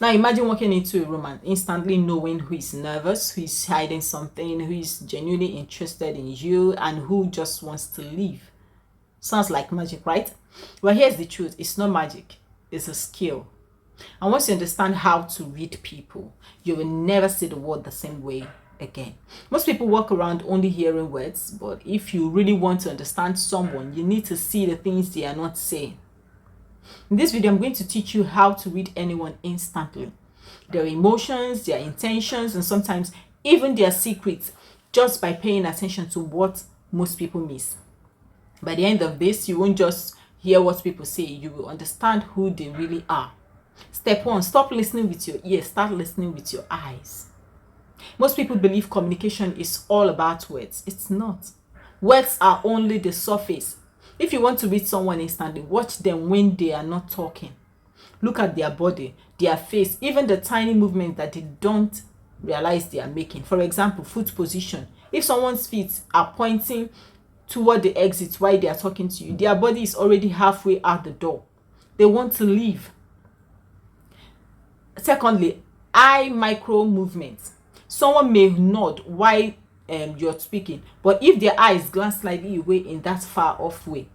Now imagine walking into a room and instantly knowing who is nervous, who is hiding something, who is genuinely interested in you, and who just wants to leave. Sounds like magic, right? Well, here's the truth. It's not magic. It's a skill. And once you understand how to read people, you will never see the world the same way again. Most people walk around only hearing words, but if you really want to understand someone, you need to see the things they are not saying. In this video, I'm going to teach you how to read anyone instantly. Their emotions, their intentions, and sometimes even their secrets, just by paying attention to what most people miss. By the end of this, you won't just hear what people say, you will understand who they really are. Step 1, stop listening with your ears, start listening with your eyes. Most people believe communication is all about words. It's not. Words are only the surface. If you want to read someone instantly, watch them when they are not talking. Look at their body, their face, even the tiny movements that they don't realize they are making. For example, foot position. If someone's feet are pointing toward the exit while they are talking to you, their body is already halfway out the door. They want to leave. Secondly, eye micro movements. Someone may nod while you're speaking, but if their eyes glance slightly away in that far off way,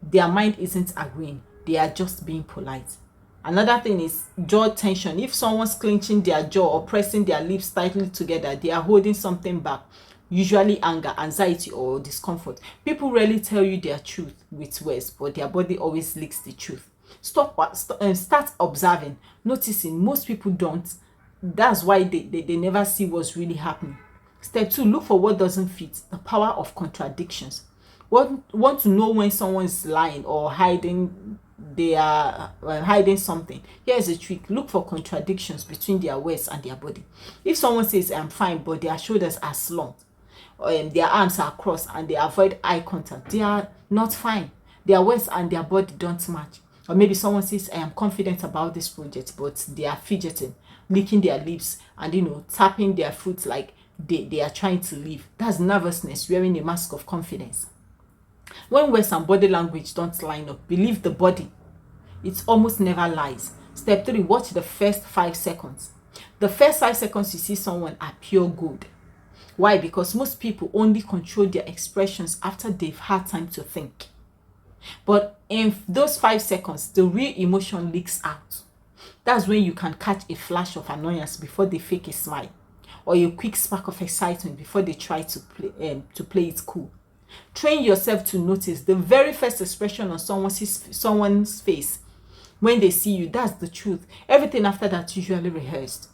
their mind isn't agreeing. They are just being polite. Another thing is jaw tension. If someone's clenching their jaw or pressing their lips tightly together, they are holding something back, usually anger, anxiety, or discomfort. People rarely tell you their truth with words, but their body always leaks the truth. Start observing, noticing. Most people don't. That's why they never see what's really happening. Step 2, look for what doesn't fit. The power of contradictions. Want to know when someone's lying or hiding, they are hiding something. Here's a trick. Look for contradictions between their words and their body. If someone says I'm fine but their shoulders are slumped, their arms are crossed, and they avoid eye contact, they are not fine. Their words and their body don't match. Or maybe someone says I am confident about this project, but they are fidgeting, licking their lips, and tapping their foot like they are trying to leave. That's nervousness wearing a mask of confidence. When words and body language don't line up, believe the body. It almost never lies. Step 3, watch the first 5 seconds. The first 5 seconds you see someone are pure gold. Why? Because most people only control their expressions after they've had time to think. But in those 5 seconds, the real emotion leaks out. That's when you can catch a flash of annoyance before they fake a smile, or a quick spark of excitement before they try to play it cool. Train yourself to notice the very first expression on someone's face when they see you. That's the truth. Everything after that usually rehearsed.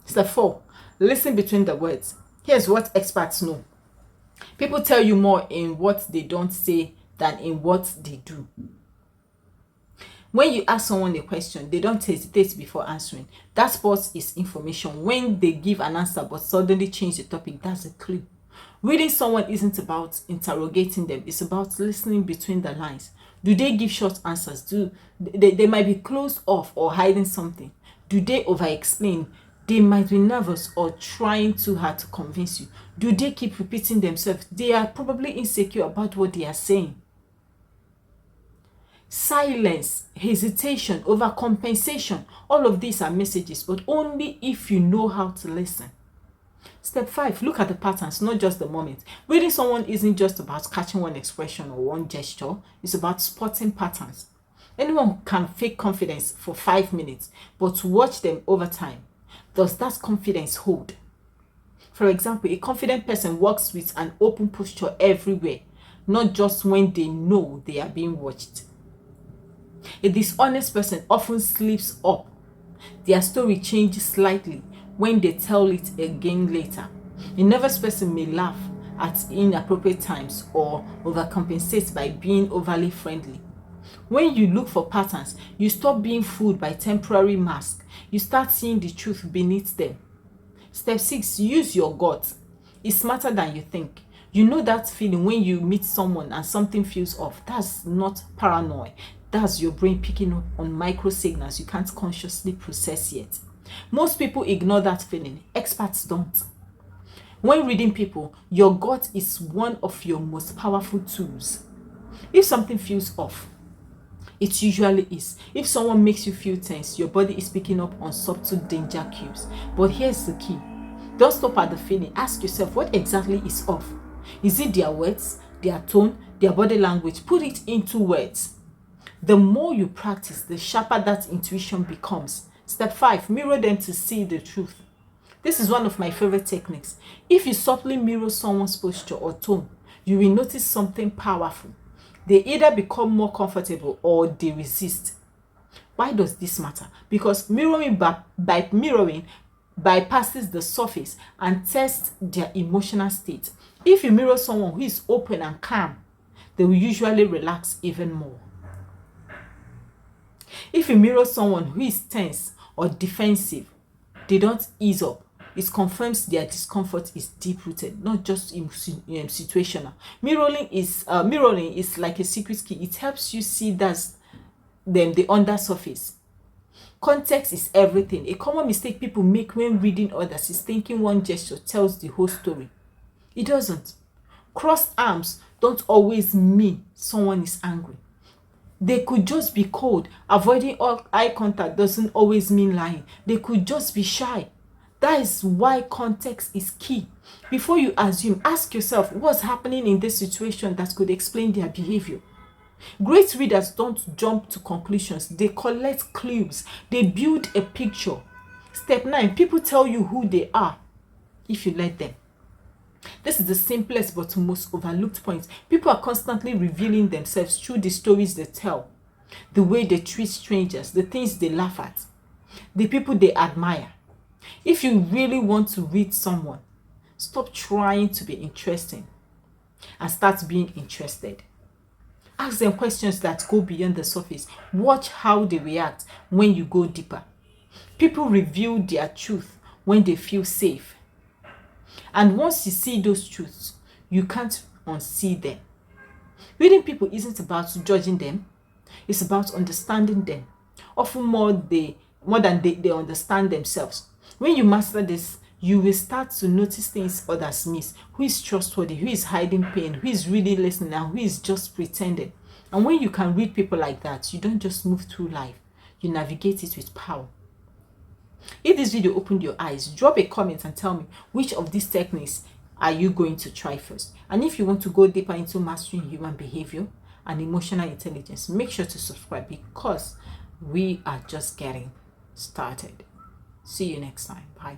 Step 4, listen between the words. Here's what experts know. People tell you more in what they don't say than in what they do. When you ask someone a question, they don't hesitate before answering. That pause is information. When they give an answer but suddenly change the topic, that's a clue. Reading someone isn't about interrogating them. It's about listening between the lines. Do they give short answers? They might be closed off or hiding something. Do they over-explain? They might be nervous or trying too hard to convince you. Do they keep repeating themselves? They are probably insecure about what they are saying. Silence, hesitation, overcompensation, all of these are messages, but only if you know how to listen. Step 5, look at the patterns, not just the moment. Reading someone isn't just about catching one expression or one gesture. It's about spotting patterns. Anyone can fake confidence for 5 minutes, but watch them over time. Does that confidence hold? For example, a confident person walks with an open posture everywhere, not just when they know they are being watched. A dishonest person often slips up. Their story changes slightly when they tell it again later. A nervous person may laugh at inappropriate times or overcompensate by being overly friendly. When you look for patterns, you stop being fooled by temporary masks. You start seeing the truth beneath them. Step 6, use your gut. It's smarter than you think. You know that feeling when you meet someone and something feels off. That's not paranoia. That's your brain picking up on micro signals you can't consciously process yet. Most people ignore that feeling. Experts don't. When reading people, your gut is one of your most powerful tools. If something feels off, It usually is. If someone makes you feel tense, your body is picking up on subtle danger cues. But here's the key. Don't stop at the feeling. Ask yourself, what exactly is off? Is it their words, their tone, their body language? Put it into words. The more you practice, the sharper that intuition becomes. Step 5, mirror them to see the truth. This is one of my favorite techniques. If you subtly mirror someone's posture or tone, you will notice something powerful. They either become more comfortable or they resist. Why does this matter? Because mirroring by mirroring bypasses the surface and tests their emotional state. If you mirror someone who is open and calm, they will usually relax even more. If you mirror someone who is tense or defensive, they don't ease up. It confirms their discomfort is deep-rooted, not just situational. Mirroring is like a secret key. It helps you see that's the under surface. Context is everything. A common mistake people make when reading others is thinking one gesture tells the whole story. It doesn't. Crossed arms don't always mean someone is angry. They could just be cold. Avoiding all eye contact doesn't always mean lying. They could just be shy. That is why context is key. Before you assume, ask yourself what's happening in this situation that could explain their behavior. Great readers don't jump to conclusions. They collect clues. They build a picture. Step 9, people tell you who they are if you let them. This is the simplest but most overlooked point. People are constantly revealing themselves through the stories they tell, the way they treat strangers, the things they laugh at, the people they admire. If you really want to read someone, stop trying to be interesting and start being interested. Ask them questions that go beyond the surface. Watch how they react when you go deeper. People reveal their truth when they feel safe. And once you see those truths, you can't unsee them. Reading people isn't about judging them. It's about understanding them. Often more than they understand themselves. When you master this, you will start to notice things others miss. Who is trustworthy, who is hiding pain, who is really listening, and who is just pretending. And when you can read people like that, you don't just move through life. You navigate it with power. If this video opened your eyes, drop a comment and tell me which of these techniques are you going to try first. And if you want to go deeper into mastering human behavior and emotional intelligence, make sure to subscribe because we are just getting started. See you next time. Bye.